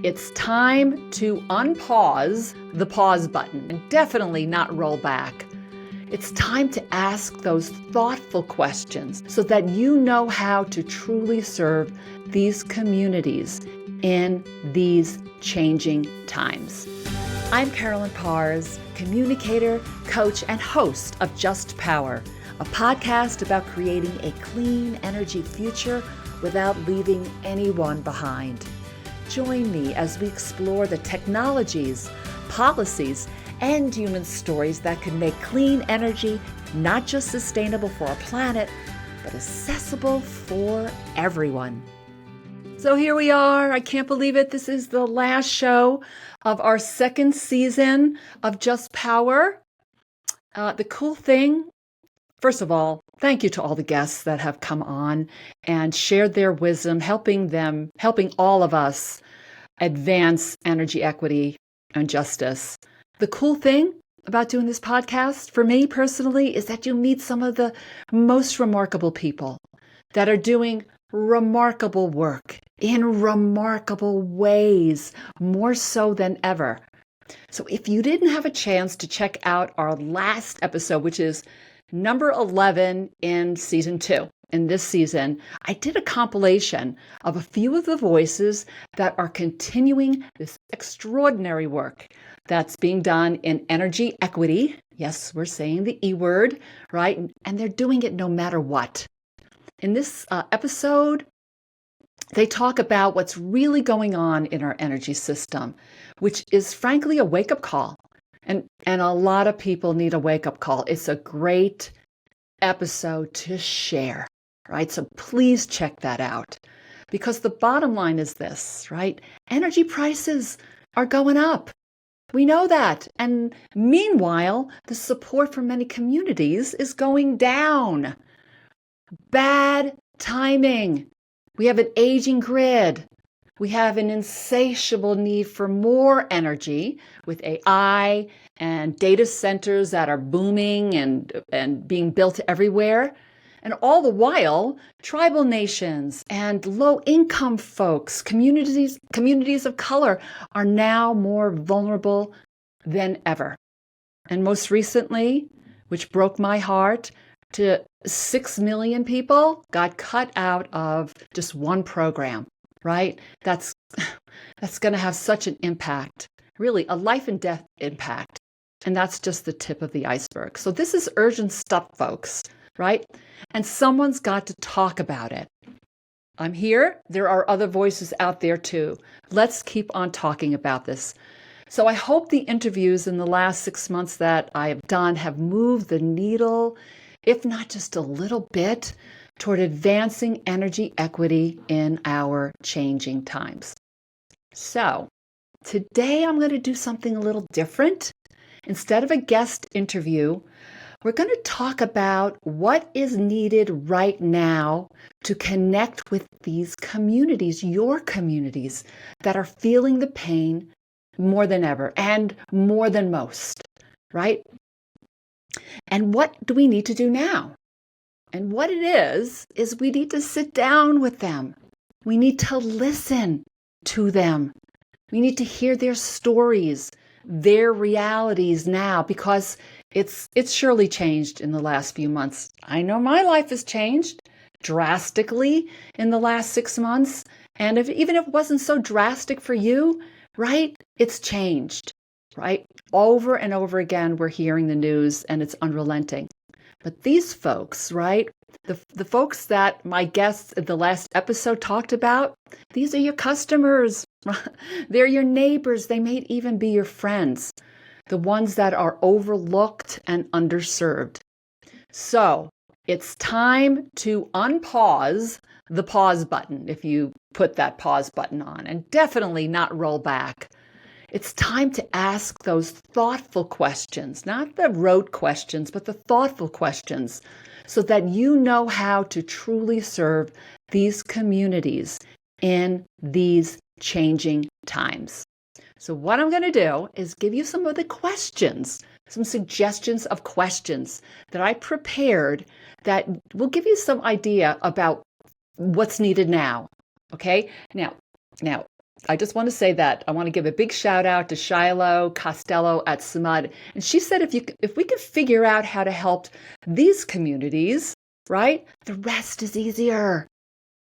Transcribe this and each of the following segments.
It's time to unpause the pause button and definitely not roll back. It's time to ask those thoughtful questions so that you know how to truly serve these communities in these changing times. I'm Carolyn Parrs, communicator, coach, and host of Just Power, a podcast about creating a clean energy future without leaving anyone behind. Join me as we explore the technologies, policies, and human stories that can make clean energy not just sustainable for our planet, but accessible for everyone. So here we are. I can't believe it. This is the last show of our second season of Just Power. The cool thing, first of all, thank you to all the guests that have come on and shared their wisdom, helping all of us advance energy equity and justice. The cool thing about doing this podcast, for me personally, is that you meet some of the most remarkable people that are doing remarkable work in remarkable ways, more so than ever. So if you didn't have a chance to check out our last episode, which is number 11 in season 2, in this season, I did a compilation of a few of the voices that are continuing this extraordinary work that's being done in energy equity. Yes, we're saying the E word, right? And they're doing it no matter what. In this episode, they talk about what's really going on in our energy system, which is frankly a wake-up call. And a lot of people need a wake-up call. It's a great episode to share, right? So please check that out. Because the bottom line is this, right? Energy prices are going up. We know that. And meanwhile, the support for many communities is going down. Bad timing. We have an aging grid. We have an insatiable need for more energy with AI and data centers that are booming and being built everywhere. And all the while, tribal nations and low-income folks, communities of color are now more vulnerable than ever. And most recently, which broke my heart, 6 million people got cut out of just one program. Right? That's going to have such an impact, really a life and death impact. And that's just the tip of the iceberg. So this is urgent stuff, folks, right? And someone's got to talk about it. I'm here. There are other voices out there too. Let's keep on talking about this. So I hope the interviews in the last 6 months that I have done have moved the needle, if not just a little bit, toward advancing energy equity in our changing times. So today I'm going to do something a little different. Instead of a guest interview, we're going to talk about what is needed right now to connect with these communities, your communities that are feeling the pain more than ever and more than most, right? And what do we need to do now? And what it is we need to sit down with them. We need to listen to them. We need to hear their stories, their realities now, because it's surely changed in the last few months. I know my life has changed drastically in the last 6 months. And even if it wasn't so drastic for you, right, it's changed, right? Over and over again, we're hearing the news and it's unrelenting. But these folks, right, the folks that my guests in the last episode talked about, these are your customers. They're your neighbors. They may even be your friends, the ones that are overlooked and underserved. So it's time to unpause the pause button, if you put that pause button on, and definitely not roll back. It's time to ask those thoughtful questions, not the rote questions, but the thoughtful questions, so that you know how to truly serve these communities in these changing times. So what I'm going to do is give you some of the questions, some suggestions of questions that I prepared that will give you some idea about what's needed now. Okay? Now, I just want to say that. I want to give a big shout out to Shiloh Costello at Samad. And she said if we can figure out how to help these communities, right, the rest is easier.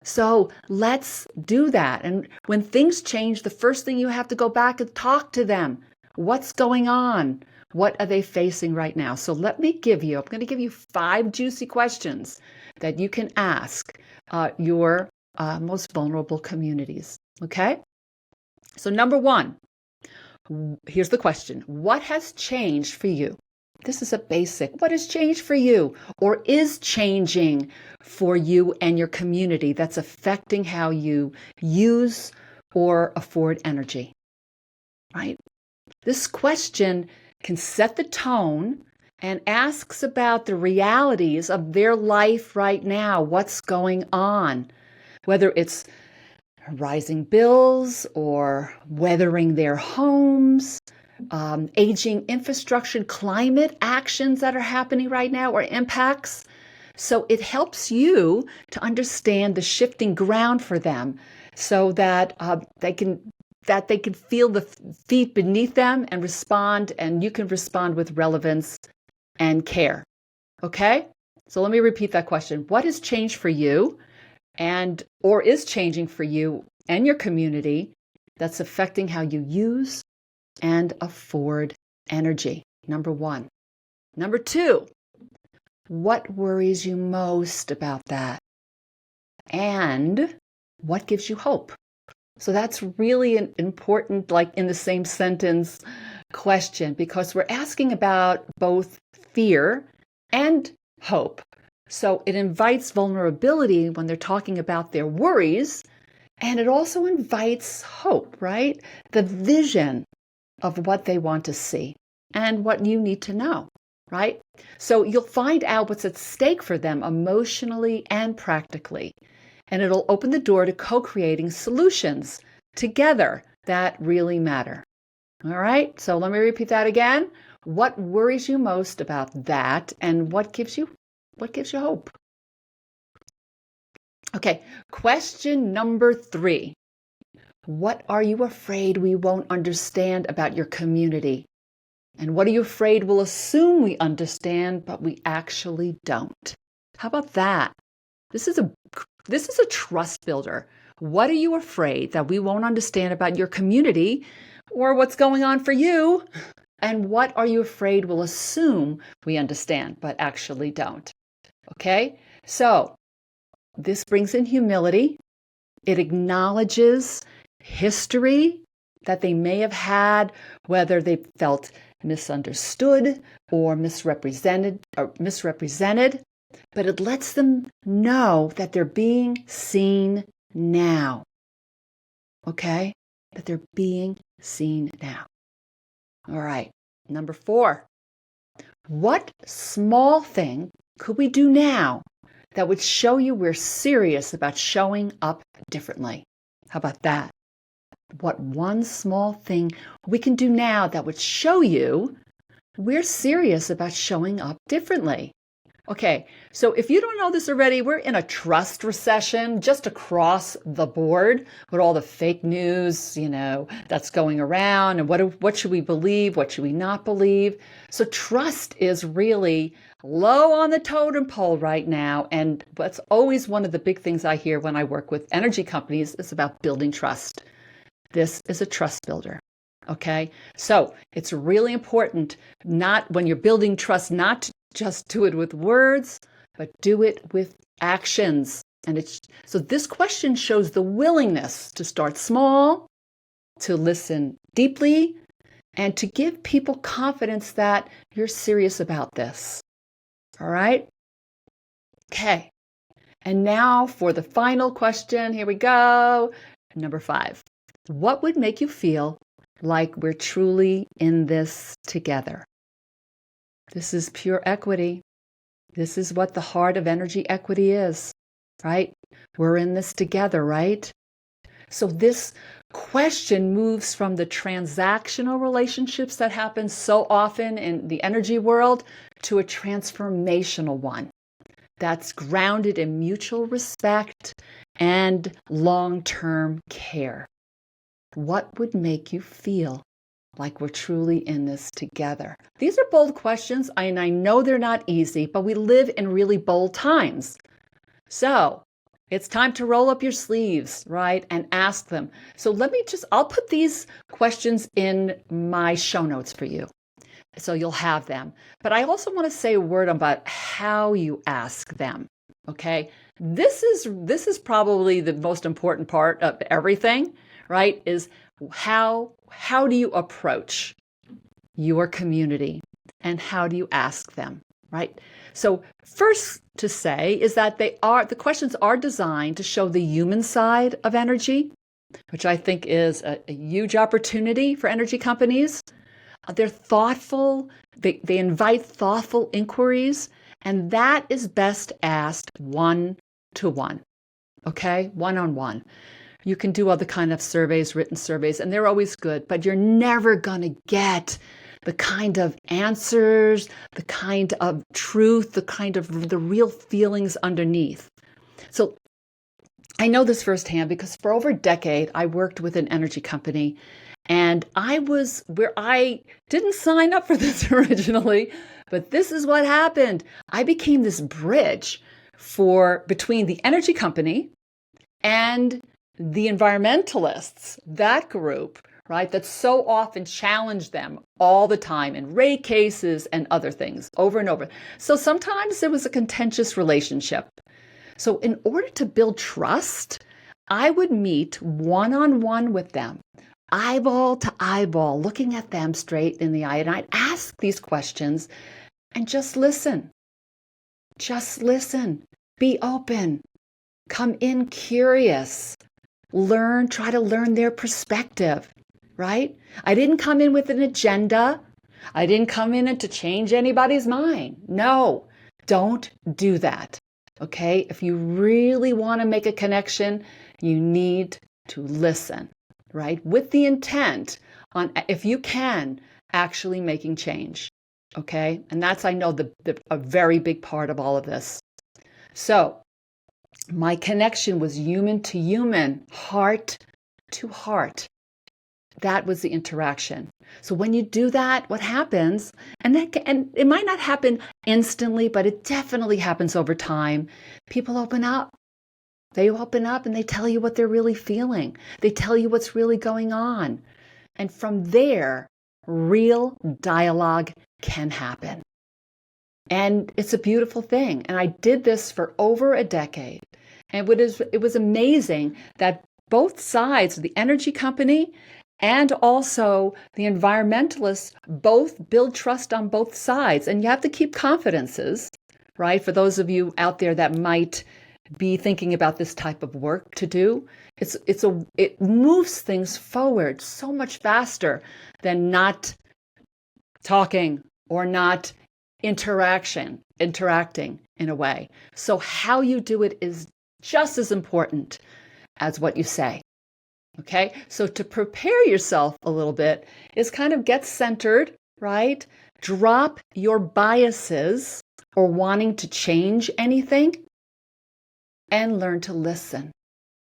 So let's do that. And when things change, the first thing you have to go back and talk to them. What's going on? What are they facing right now? So I'm going to give you 5 juicy questions that you can ask your most vulnerable communities. Okay? So number 1, here's the question. What has changed for you? This is a basic. What has changed for you or is changing for you and your community that's affecting how you use or afford energy? Right? This question can set the tone and asks about the realities of their life right now. What's going on? Whether it's rising bills or weathering their homes, aging infrastructure, climate actions that are happening right now or impacts. So it helps you to understand the shifting ground for them so that they can feel the feet beneath them and respond, and you can respond with relevance and care. Okay? So let me repeat that question. What has changed for you or is changing for you and your community that's affecting how you use and afford energy? Number 1. Number 2, what worries you most about that? And what gives you hope? So that's really an important, like in the same sentence, question, because we're asking about both fear and hope. So it invites vulnerability when they're talking about their worries, and it also invites hope, right? The vision of what they want to see and what you need to know, right? So you'll find out what's at stake for them emotionally and practically, and it'll open the door to co-creating solutions together that really matter. All right, so let me repeat that again. What worries you most about that, and what gives you hope? Okay, question number 3. What are you afraid we won't understand about your community? And what are you afraid we'll assume we understand, but we actually don't? How about that? This is a trust builder. What are you afraid that we won't understand about your community or what's going on for you? And what are you afraid we'll assume we understand, but actually don't? Okay? So this brings in humility. It acknowledges history that they may have had, whether they felt misunderstood or misrepresented, but it lets them know that they're being seen now. Okay? That they're being seen now. All right. Number 4. What small thing could we do now that would show you we're serious about showing up differently? How about that? What one small thing we can do now that would show you we're serious about showing up differently? Okay, so if you don't know this already, we're in a trust recession just across the board with all the fake news, that's going around, and what should we believe, what should we not believe? So trust is really low on the totem pole right now, and that's always one of the big things I hear when I work with energy companies is about building trust. This is a trust builder. Okay, so it's really important, not when you're building trust, not to just do it with words, but do it with actions. So this question shows the willingness to start small, to listen deeply, and to give people confidence that you're serious about this. All right? Okay. And now for the final question. Here we go. Number 5. What would make you feel like we're truly in this together? This is pure equity. This is what the heart of energy equity is, right? We're in this together, right? So this question moves from the transactional relationships that happen so often in the energy world to a transformational one that's grounded in mutual respect and long-term care. What would make you feel like we're truly in this together? These are bold questions, and I know they're not easy, but we live in really bold times. So it's time to roll up your sleeves, right, and ask them. So I'll put these questions in my show notes for you, so you'll have them. But I also want to say a word about how you ask them, okay? This is probably the most important part of everything, right, is how do you approach your community and how do you ask them, right? So first to say is that the questions are designed to show the human side of energy, which I think is a huge opportunity for energy companies. They're thoughtful, they invite thoughtful inquiries, and that is best asked one-to-one, okay? One-on-one. You can do other kind of surveys, written surveys, and they're always good, but you're never going to get the kind of answers, the kind of truth, the real feelings underneath. So I know this firsthand because for over a decade, I worked with an energy company, and I didn't sign up for this originally, but this is what happened. I became this bridge between the energy company and the environmentalists, that group, right, that so often challenge them all the time in rate cases and other things over and over. So sometimes it was a contentious relationship. So in order to build trust, I would meet one-on-one with them, eyeball to eyeball, looking at them straight in the eye. And I'd ask these questions and just listen. Just listen. Be open. Come in curious. Try to learn their perspective, right? I didn't come in with an agenda. I didn't come in to change anybody's mind. No, don't do that, okay? If you really want to make a connection, you need to listen, right? With the intent on, if you can, actually making change, okay? And that's, I know, a very big part of all of this. So, my connection was human to human, heart to heart. That was the interaction. So when you do that, what happens, and it might not happen instantly, but it definitely happens over time. People open up. They open up and they tell you what they're really feeling. They tell you what's really going on. And from there, real dialogue can happen. And it's a beautiful thing. And I did this for over a decade. And it was amazing that both sides, the energy company and also the environmentalists, both build trust on both sides. And you have to keep confidences, right? For those of you out there that might be thinking about this type of work to do, it moves things forward so much faster than not talking or not interacting in a way. So how you do it is just as important as what you say. Okay, so to prepare yourself a little bit is kind of get centered, right? Drop your biases or wanting to change anything and learn to listen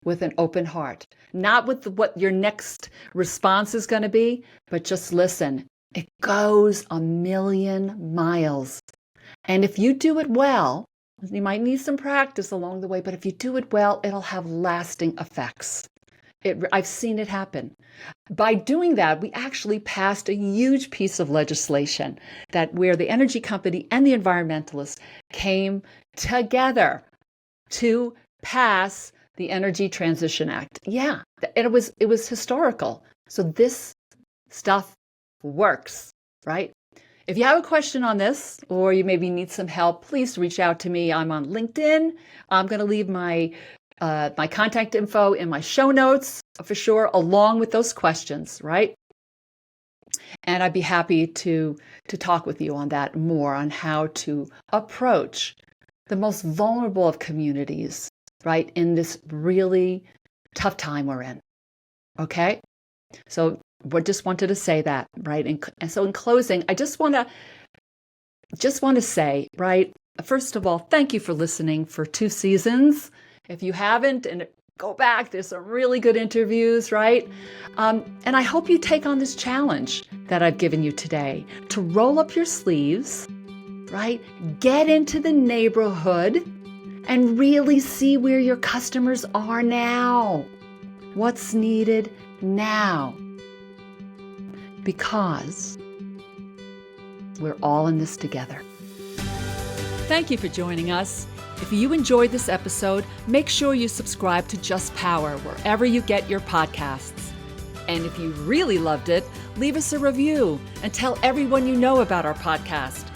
with an open heart. Not with what your next response is going to be, but just listen. It goes a million miles. And if you do it well, you might need some practice along the way, but if you do it well, it'll have lasting effects. I've seen it happen. By doing that, we actually passed a huge piece of legislation where the energy company and the environmentalists came together to pass the Energy Transition Act. Yeah, it was historical. So this stuff works, right? If you have a question on this, or you maybe need some help, please reach out to me. I'm on LinkedIn. I'm going to leave my contact info in my show notes for sure, along with those questions, right? And I'd be happy to talk with you on that more, on how to approach the most vulnerable of communities, right, in this really tough time we're in. Okay? So we just wanted to say that, right? And so in closing, I just want to say, right, first of all, thank you for listening for 2 seasons. If you haven't, and Go back. There's some really good interviews, right? And I hope you take on this challenge that I've given you today to roll up your sleeves, right? Get into the neighborhood and really see where your customers are now. What's needed now? Because we're all in this together. Thank you for joining us. If you enjoyed this episode, make sure you subscribe to Just Power wherever you get your podcasts. And if you really loved it, leave us a review and tell everyone you know about our podcast.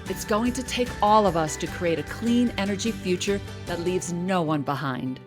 It's going to take all of us to create a clean energy future that leaves no one behind.